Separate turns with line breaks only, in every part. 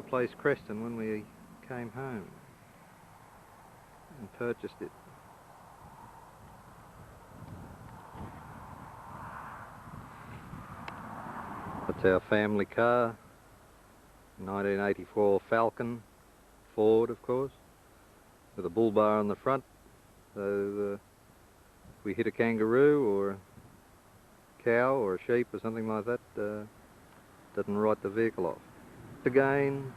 place Creston when we came home and purchased it. That's our family car, 1984 Falcon, Ford of course, with a bull bar on the front, so if we hit a kangaroo or a cow or a sheep or something like that, doesn't write the vehicle off. Again,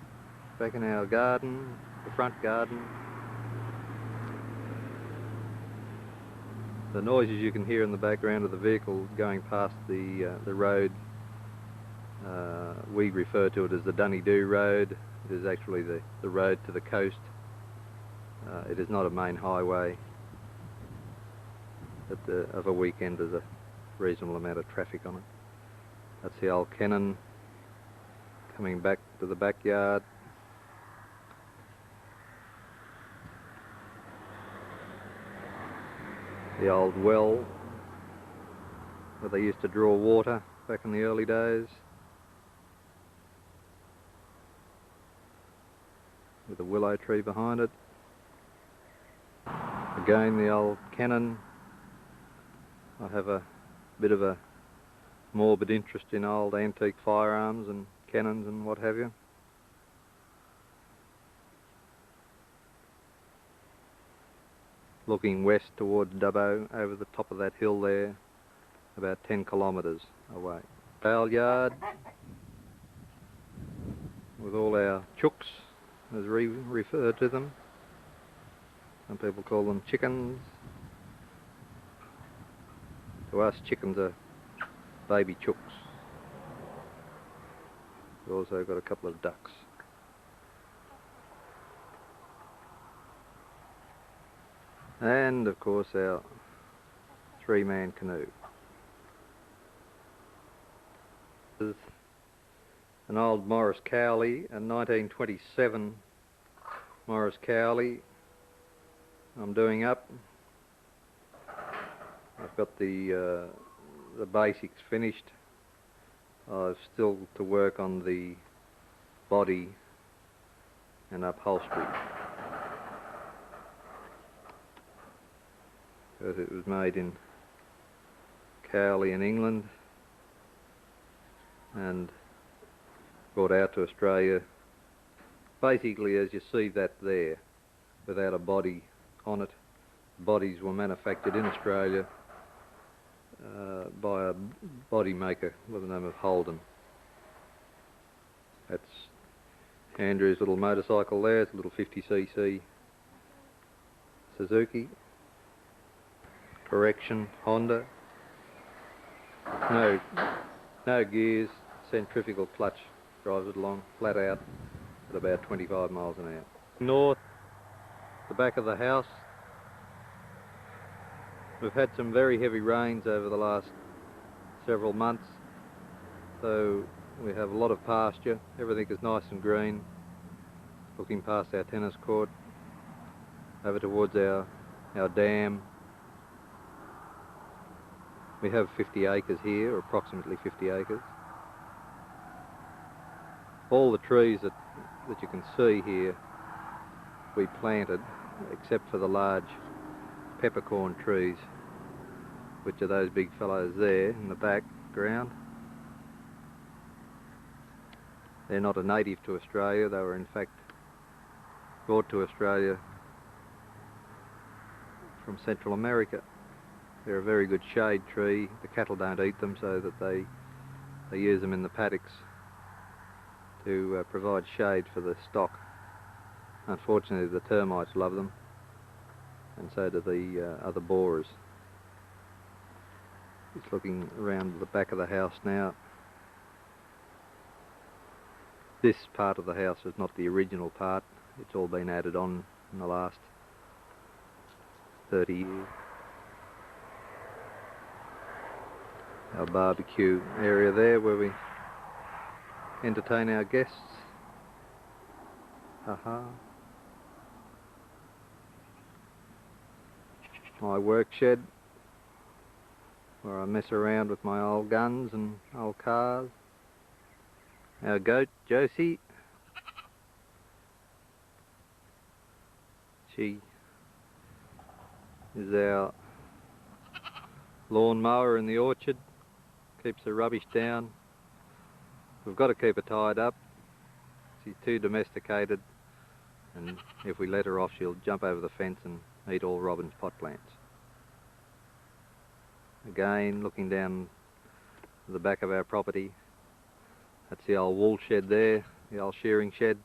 back in our garden, the front garden, the noises you can hear in the background of the vehicle going past the road. We refer to it as the Dunny-Doo Road. It is actually the road to the coast. It is not a main highway. Of a weekend there's a reasonable amount of traffic on it. That's the old cannon coming back to the backyard. The old well where they used to draw water back in the early days, with a willow tree behind it. Again, the old cannon. I have a bit of a morbid interest in old antique firearms and cannons and what have you. Looking west towards Dubbo, over the top of that hill there, about 10 kilometres away. Rail yard with all our chooks, as we refer to them. Some people call them chickens. To us, chickens are baby chooks. We've also got a couple of ducks. And of course our three-man canoe. This is an old Morris Cowley, a 1927 Morris Cowley. I'm doing up. I've got the basics finished. I've still to work on the body and upholstery, because it was made in Cowley in England and brought out to Australia basically as you see that there, without a body on it. Bodies were manufactured in Australia by a body maker by the name of Holden. That's Andrew's little motorcycle there. It's a little 50cc Suzuki. Correction, Honda. No gears, centrifugal clutch drives it along flat out at about 25 miles an hour. North, the back of the house. We've had some very heavy rains over the last several months, so we have a lot of pasture. Everything is nice and green. Looking past our tennis court, over towards our dam. We have 50 acres here, or approximately 50 acres. All the trees that you can see here we planted, except for the large peppercorn trees, which are those big fellows there in the background. They're not a native to Australia. They were in fact brought to Australia from Central America. They're a very good shade tree. The cattle don't eat them, so that they use them in the paddocks to provide shade for the stock. Unfortunately, the termites love them, and so do the other borers. Just looking around the back of the house now. This part of the house is not the original part. It's all been added on in the last 30 years. Our barbecue area there where we entertain our guests. My work shed, where I mess around with my old guns and old cars. Our goat, Josie. She is our lawn mower in the orchard, keeps the rubbish down. We've got to keep her tied up. She's too domesticated, and if we let her off she'll jump over the fence and eat all Robin's pot plants. Again, looking down the back of our property, that's the old wool shed there, the old shearing shed.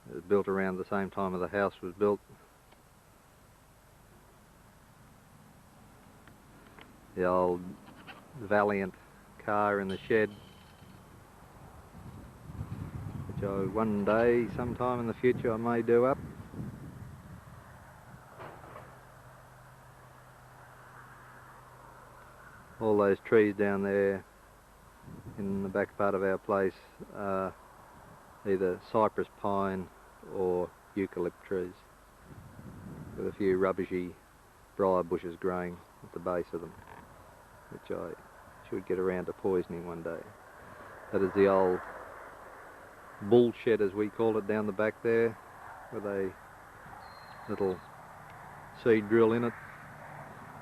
It was built around the same time as the house was built. The old Valiant car in the shed, which one day, sometime in the future, I may do up. All those trees down there in the back part of our place are either cypress pine or eucalypt trees, with a few rubbishy briar bushes growing at the base of them, which I should get around to poisoning one day. That is the old bull shed, as we call it, down the back there, with a little seed drill in it.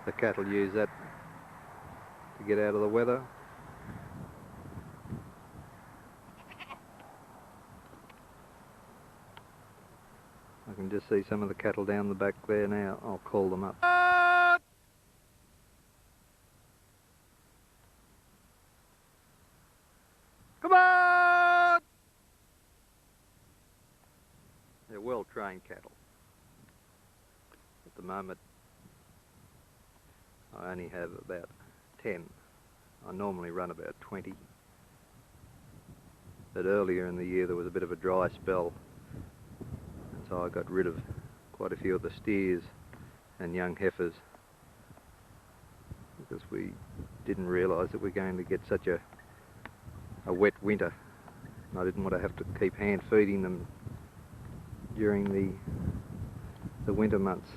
The cattle use that to get out of the weather. I can just see some of the cattle down the back there now. I'll call them up. Come on! They're well-trained cattle. At the moment, I only have about 10. I normally run about 20. But earlier in the year there was a bit of a dry spell, and so I got rid of quite a few of the steers and young heifers, because we didn't realise that we're going to get such a wet winter. And I didn't want to have to keep hand feeding them during the winter months.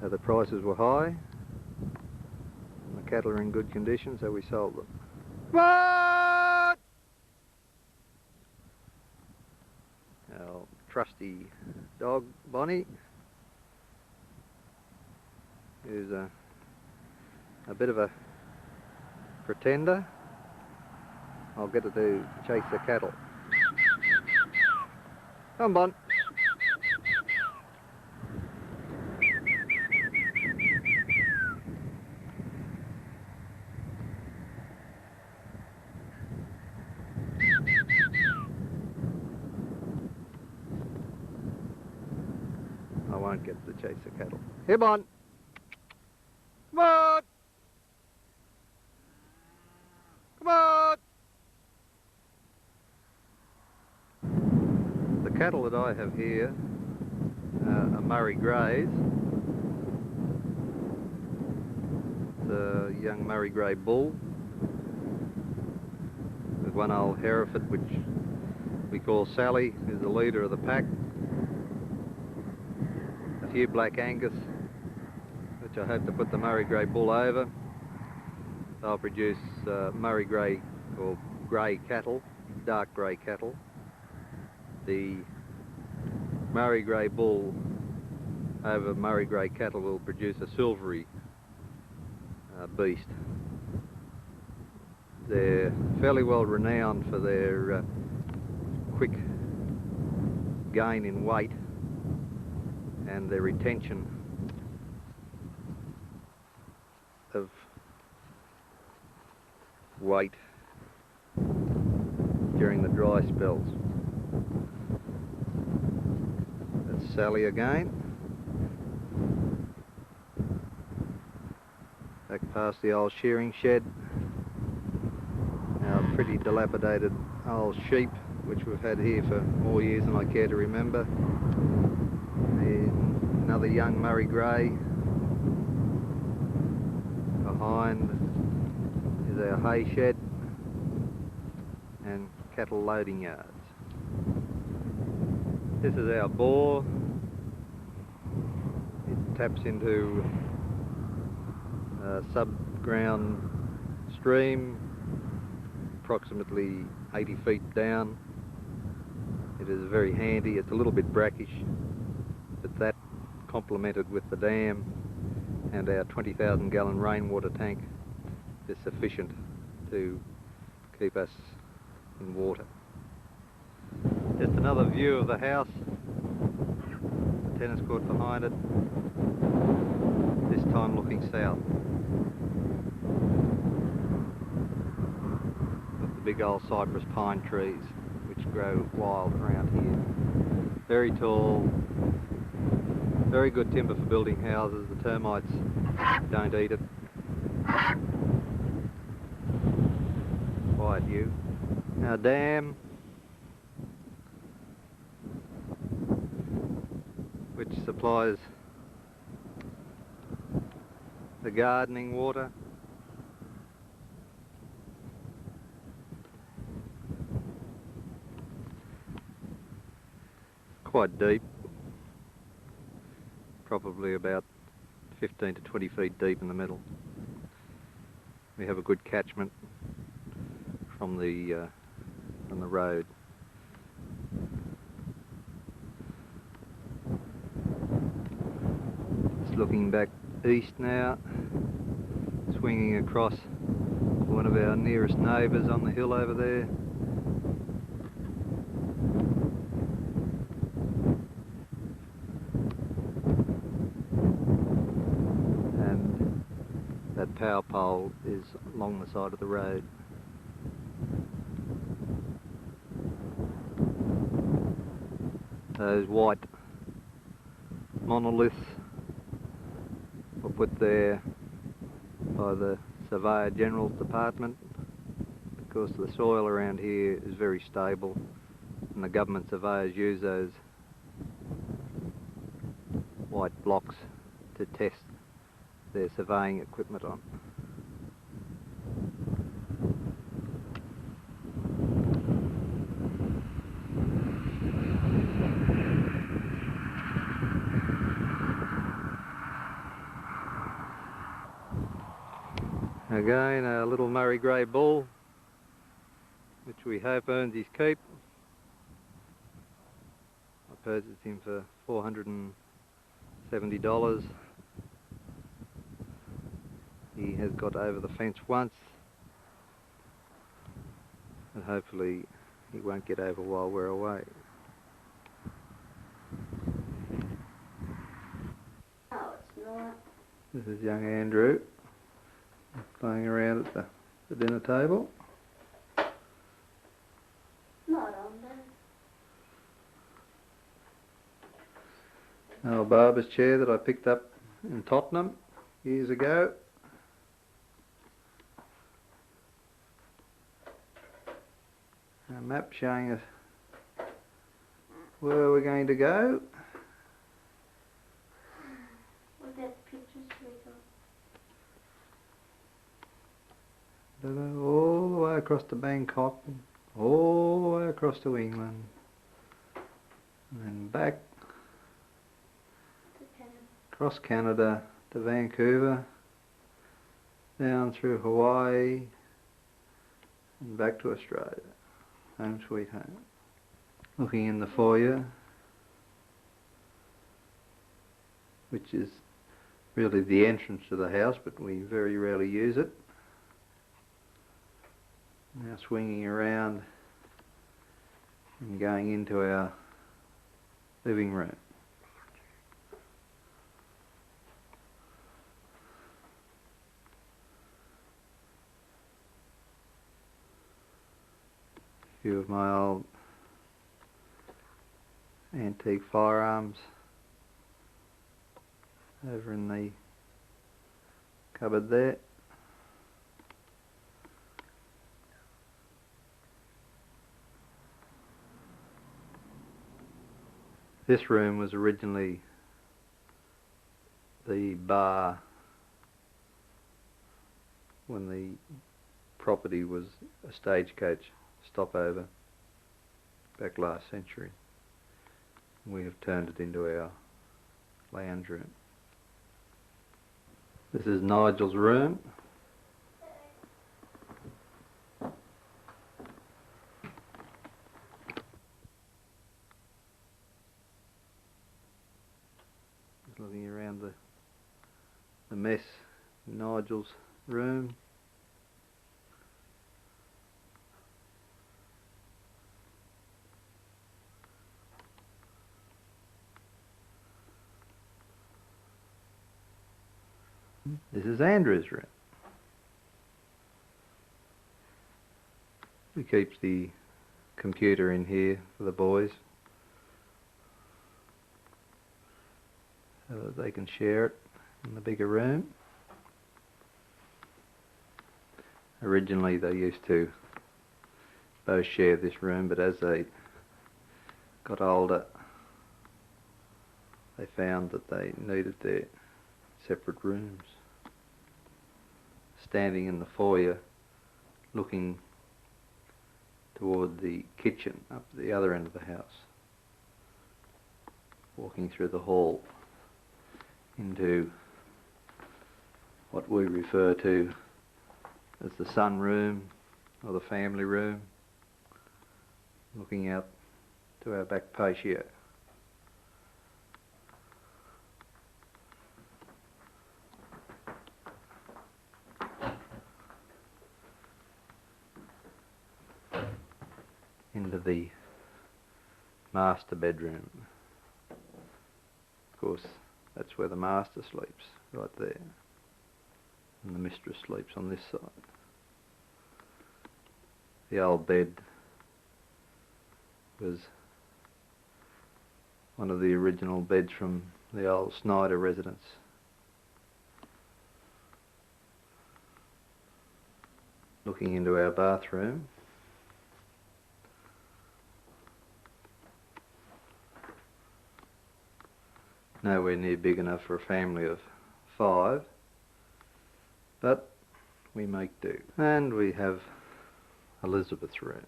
So the prices were high, and the cattle are in good condition, so we sold them. What? Our trusty dog, Bonnie, is a bit of a pretender. I'll get her to chase the cattle. Come on. I won't get to chase the cattle. Come on. Come on. Come on. The cattle that I have here are Murray Greys. The young Murray Grey bull with one old Hereford, which we call Sally, who's the leader of the pack. A few Black Angus, which I hope to put the Murray Grey bull over. They'll produce Murray Grey or grey cattle, dark grey cattle. The Murray Grey bull over Murray Grey cattle will produce a silvery beast. They're fairly well renowned for their quick gain in weight and their retention of weight during the dry spells. That's Sally again. Back past the old shearing shed. Our pretty dilapidated old sheep, which we've had here for more years than I care to remember. And another young Murray Grey. Behind is our hay shed and cattle loading yards. This is our bore. It taps into a sub-ground stream approximately 80 feet down. It is very handy. It's a little bit brackish, but that complemented with the dam and our 20,000 gallon rainwater tank is sufficient to keep us in water. Just another view of the house, the tennis court behind it, this time looking south. With the big old cypress pine trees which grow wild around here. Very tall, very good timber for building houses. The termites don't eat it. Quiet view. Our dam, which supplies the gardening water. Quite deep, probably about 15 to 20 feet deep in the middle. We have a good catchment from the road. It's looking back east now, swinging across to one of our nearest neighbours on the hill over there. And that power pole is along the side of the road. Those white monoliths were put there by the Surveyor General's Department because the soil around here is very stable and the government surveyors use those white blocks to test their surveying equipment on. Again, a little Murray grey bull, which we hope earns his keep. I purchased him for $470. He has got over the fence once, and hopefully he won't get over while we're away.
No, it's not.
This is young Andrew playing around at the dinner table.
Not on there.
Our barber's chair that I picked up in Tottenham years ago. A map showing us where we're going to go.
What that pictures we got?
All the way across to Bangkok, all the way across to England, and then back
To Canada.
across Canada to Vancouver, down through Hawaii, and back to Australia. Home sweet home. Looking in the foyer, which is really the entrance to the house, but we very rarely use it. Now swinging around and going into our living room. A few of my old antique firearms over in the cupboard there. This room was originally the bar when the property was a stagecoach stopover back last century. We have turned it into our lounge room. This is Nigel's room. mess in Nigel's room. This is Andrew's room. He keeps the computer in here for the boys so that they can share it in the bigger room. Originally they used to both share this room, but as they got older they found that they needed their separate rooms. Standing in the foyer looking toward the kitchen up the other end of the house, walking through the hall into what we refer to as the sunroom or the family room, looking out to our back patio. Into the master bedroom. Of course, that's where the master sleeps, right there. And the mistress sleeps on this side. The old bed was one of the original beds from the old Snyder residence. Looking into our bathroom. Nowhere near big enough for a family of 5, but we make do. And we have Elizabeth's room.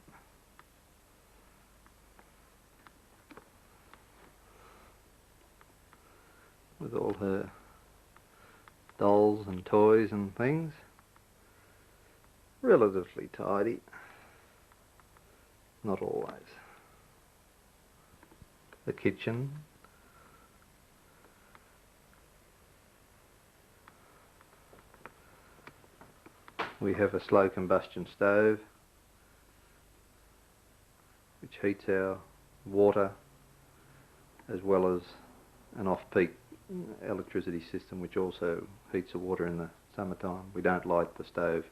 With all her dolls and toys and things. Relatively tidy. Not always. The kitchen. We have a slow combustion stove which heats our water, as well as an off-peak electricity system which also heats the water in the summertime. We don't light the stove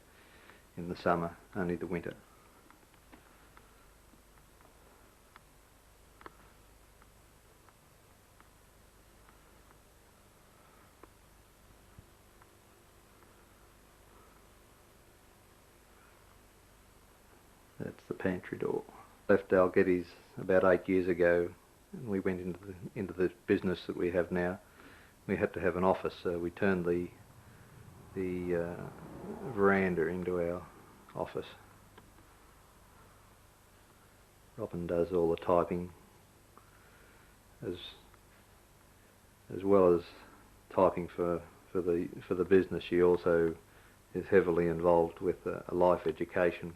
in the summer, only the winter. That's the pantry door. Left Dalgetty's about 8 years ago, and we went into the business that we have now. We had to have an office, so we turned the veranda into our office. Robin does all the typing, as well as typing for the business. She also is heavily involved with a life education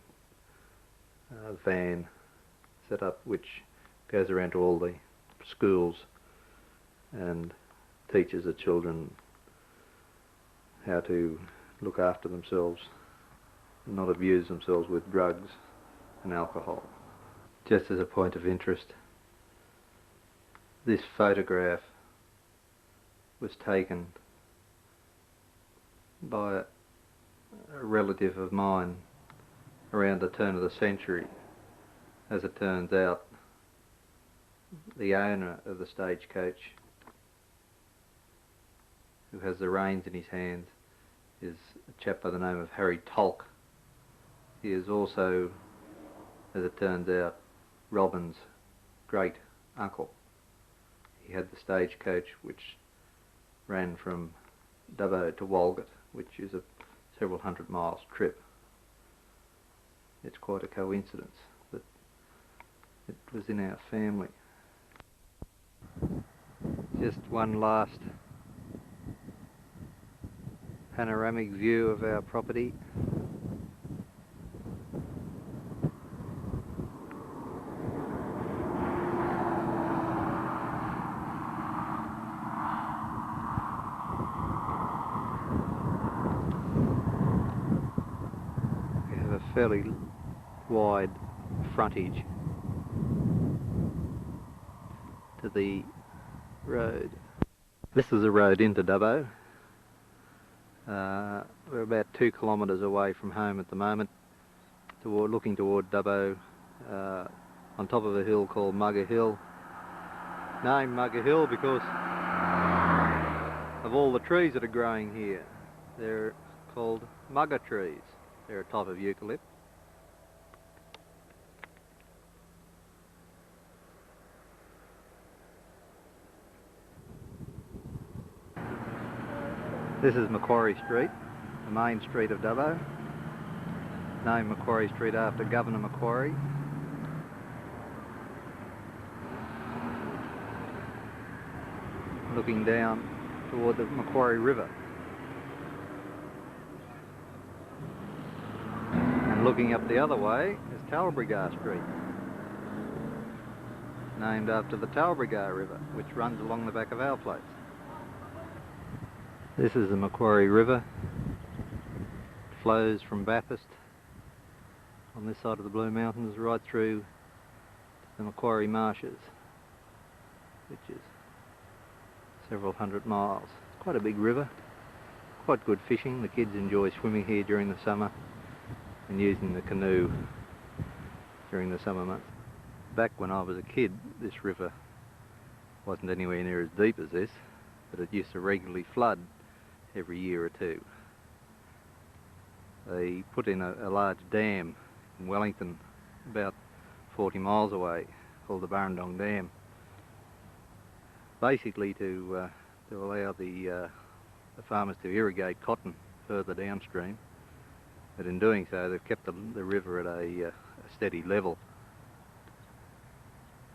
van set up which goes around to all the schools and teaches the children how to look after themselves, not abuse themselves with drugs and alcohol. Just as a point of interest, this photograph was taken by a relative of mine around the turn of the century. As it turns out, the owner of the stagecoach, who has the reins in his hands, is a chap by the name of Harry Tolk. He is also, as it turns out, Robin's great uncle. He had the stagecoach which ran from Dubbo to Walgett, which is a several hundred miles trip. It's quite a coincidence that it was in our family. Just one last panoramic view of our property. fairly wide frontage to the road. This is a road into Dubbo. We're about 2 kilometres away from home at the moment, looking toward Dubbo, on top of a hill called Mugger Hill. Named Mugger Hill because of all the trees that are growing here. They're called mugger trees. They're a type of eucalypt. This is Macquarie Street, the main street of Dubbo. Named Macquarie Street after Governor Macquarie. Looking down toward the Macquarie River. And looking up the other way is Talbragar Street, named after the Talbragar River, which runs along the back of our place. This is the Macquarie River. It flows from Bathurst on this side of the Blue Mountains right through the Macquarie Marshes, which is several hundred miles. It's quite a big river, quite good fishing. The kids enjoy swimming here during the summer and using the canoe during the summer months. Back when I was a kid, this river wasn't anywhere near as deep as this, but it used to regularly flood every year or two. They put in a large dam in Wellington, about 40 miles away, called the Burrendong Dam, basically to allow the farmers to irrigate cotton further downstream. But in doing so, they've kept the river at a steady level.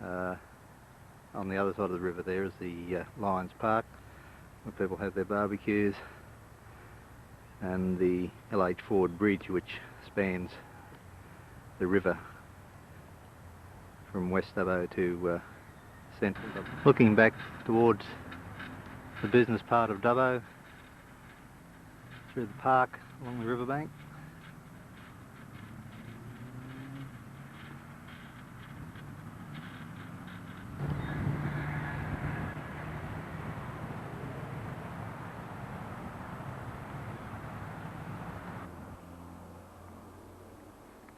On the other side of the river there is the Lions Park, where people have their barbecues, and the L.H. Ford Bridge, which spans the river from West Dubbo to Central Dubbo. Looking back towards the business part of Dubbo, through the park along the riverbank.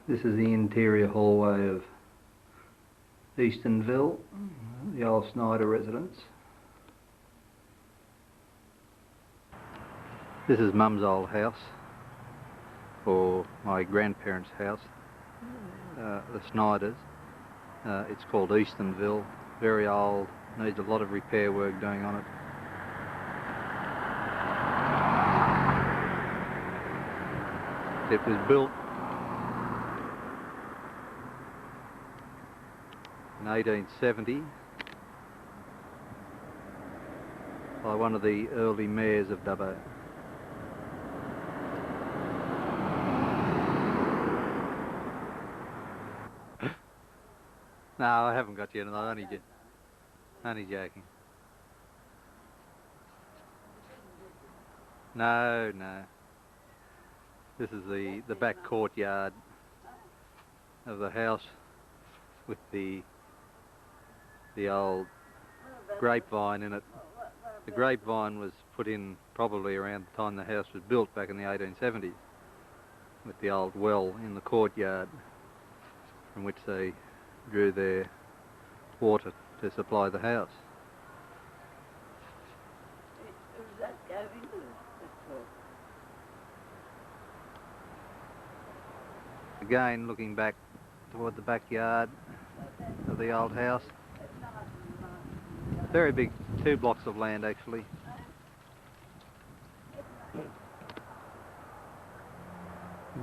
This is the interior hallway of Eastonville, the old Snyder residence. This is Mum's old house, or my grandparents' house, the Snyders. It's called Eastonville, very old, needs a lot of repair work doing on it. It was built in 1870 by one of the early mayors of Dubbo. No, I haven't got you, I'm only joking. No. This is the back courtyard of the house with the old grapevine in it. The grapevine was put in probably around the time the house was built back in the 1870s, with the old well in the courtyard from which they drew their water to supply the house. Again, looking back toward the backyard of the old house. Very big, 2 blocks of land actually.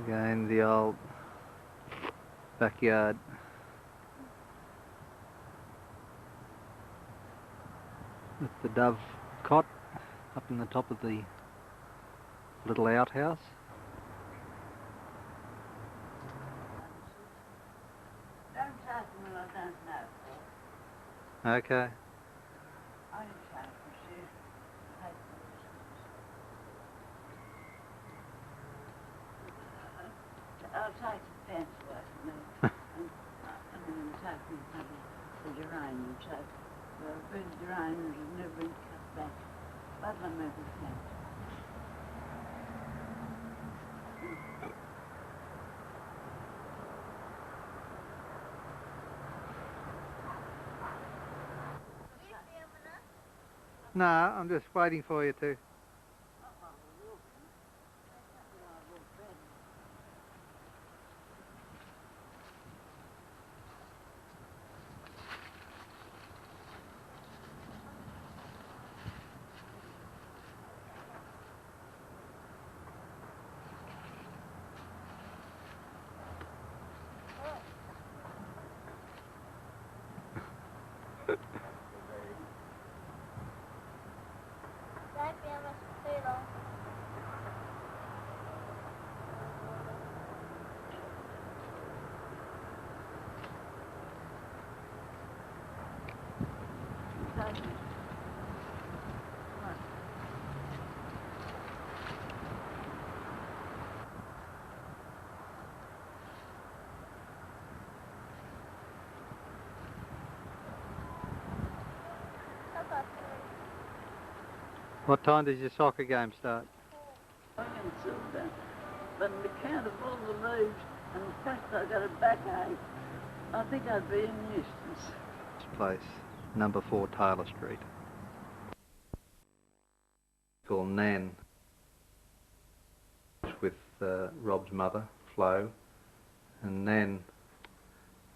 Again, the old backyard. With the dove cot up in the top of the little outhouse.
Don't ask me what I don't know.
Okay.
I didn't try to pursue. I'll try to pants away from me. And then taking the geranium tape. The big geraniums have never been cut back. But I never can.
No, I'm just waiting for you to. What time does your soccer game start?
I can sit down, but on account of all the leaves and the fact that I got a backache, I think I'd be in nuisance.
This place, number 4 Taylor Street. Called Nan, with Rob's mother, Flo, and Nan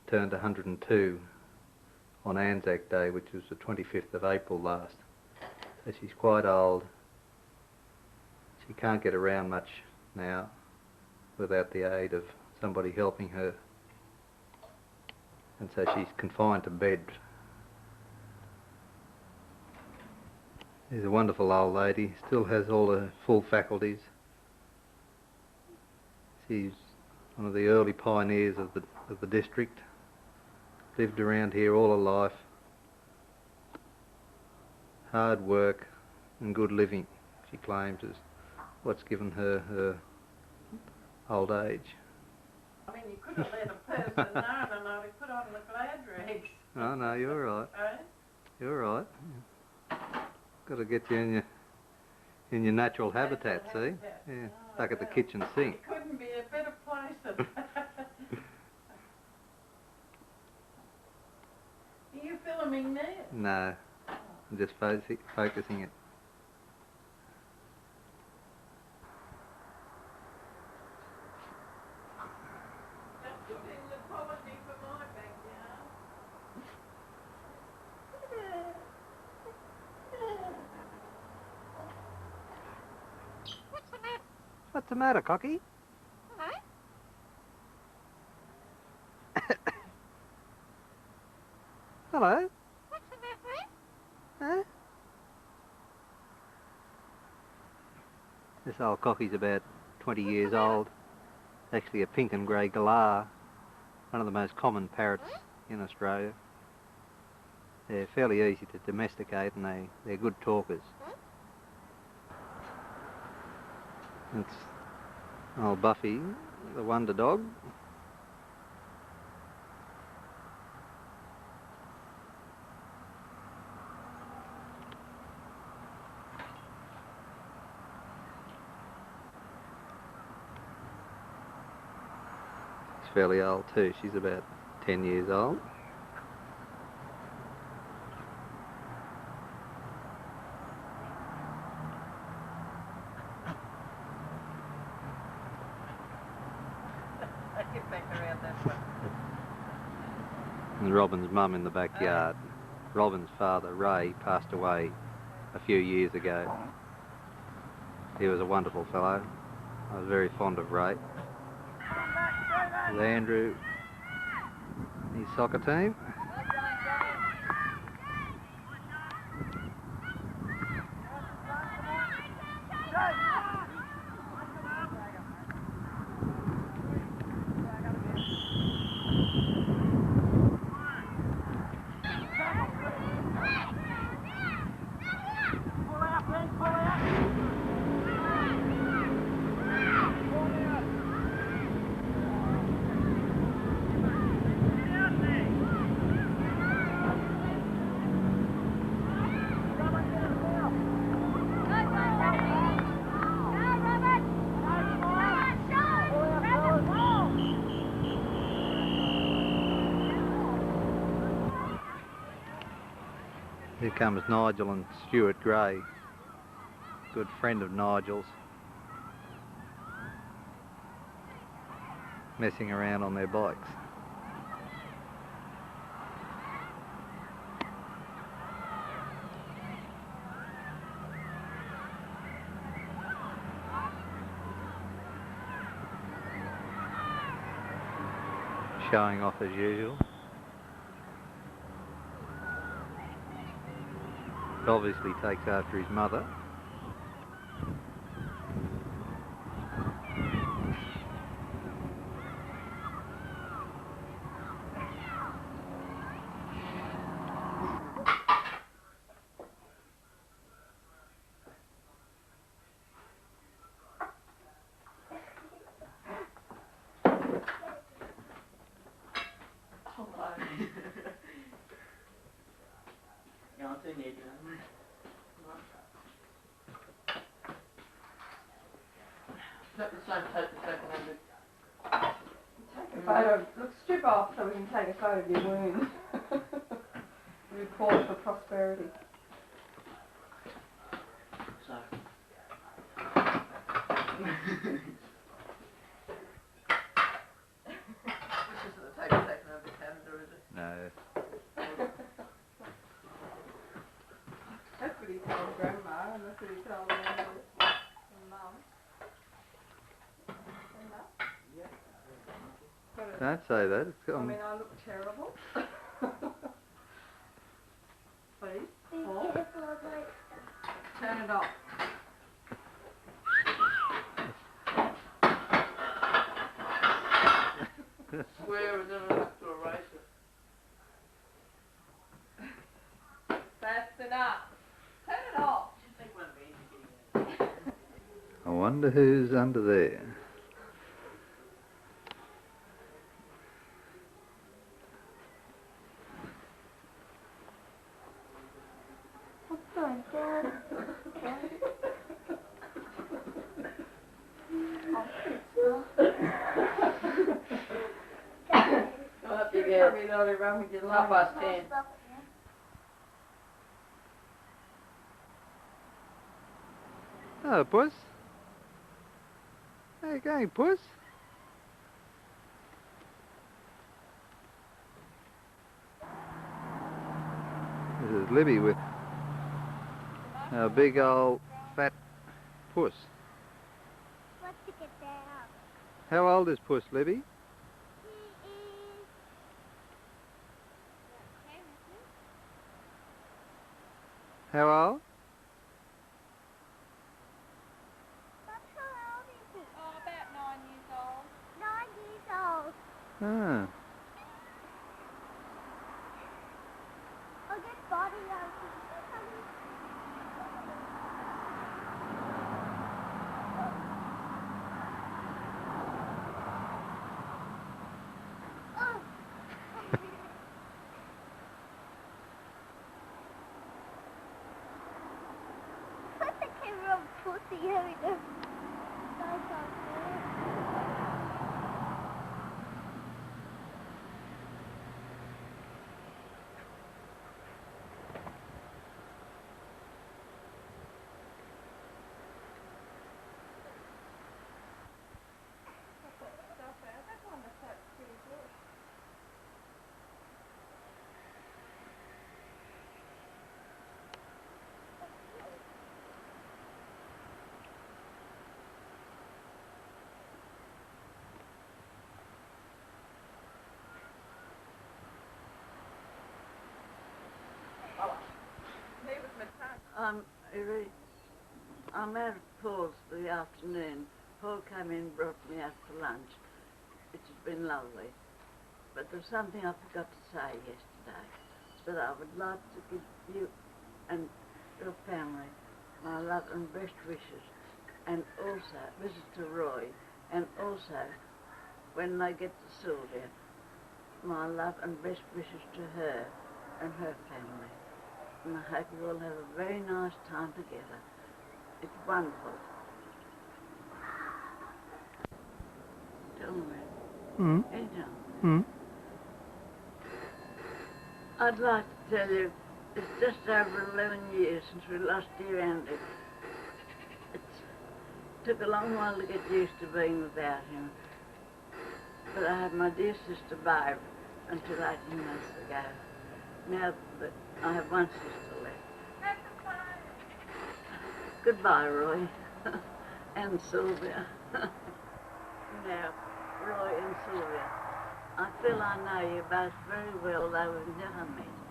turned 102 on Anzac Day, which was the 25th of April last. So she's quite old. She can't get around much now without the aid of somebody helping her. And so she's confined to bed. She's a wonderful old lady, still has all her full faculties. She's one of the early pioneers of the district. Lived around here all her life. Hard work and good living, she claims, is what's given her her old age.
I mean, you could have let a person know and I'd have put on the glad rags.
Oh no, you're right.
Eh?
You're right. Got to get you in your natural habitat, see? Yeah, stuck at the kitchen sink.
It couldn't be a better place than that. Are you filming now?
No, I'm just focusing it.
Just put in the apology for my backyard.
What's the matter, Cocky?
Hello?
Hello?
What's the matter?
Huh? This old Cocky's about 20 years old. Actually a pink and grey galah, one of the most common parrots in Australia. They're fairly easy to domesticate and they're good talkers. It's old Buffy, the wonder dog. She's fairly old too, she's about 10 years old.
Get back around that way.
And Robin's mum in the backyard. Robin's father, Ray, passed away a few years ago. He was a wonderful fellow. I was very fond of Ray. With Andrew, his soccer team. Here comes Nigel and Stuart Gray, good friend of Nigel's, messing around on their bikes. Showing off as usual. Obviously takes after his mother.
Take a photo. Look, strip off so we can take a photo of your wound. Report for prosperity. This isn't a taken over the calendar, is it?
No.
That's what he told Grandma, and that's what he told Mum.
Don't say that. It's
I
got,
mean, I look terrible. Please,
Be
Paul,
careful of my
turn it off.
Swear and then I'll have to erase it.
That's enough. Turn it off.
Just take one of these and get it.
I wonder who's under there.
What's going on?
I'll have to
You
get
tell me early around with your
half
life.
past 10.
Oh, Puss. How you going, Puss? This is Libby with a big old fat Puss.
Let's get down.
How old is Puss, Libby?
He is...
How old?
How old is he?
Oh, about 9 years old.
9 years old.
Ah.
I'll get body out. Put the camera on pussy. Here we go. Nice on there.
I'm out of Paul's for the afternoon. Paul came in and brought me out for lunch. It has been lovely. But there's something I forgot to say yesterday. That I would like to give you and your family my love and best wishes. And also, Visitor Roy, and also, when they get to Sylvia, my love and best wishes to her and her family. And I hope you all have a very nice time together. It's wonderful. Tell me. Anytime. I'd like to tell you It's just over 11 years since we lost dear Andy. It took a long while to get used to being without him. But I had my dear sister Barb until 18 months ago. Now that I have one sister left. Goodbye, Roy. And Sylvia. Now, Roy and Sylvia, I feel I know you both very well, though we've never met.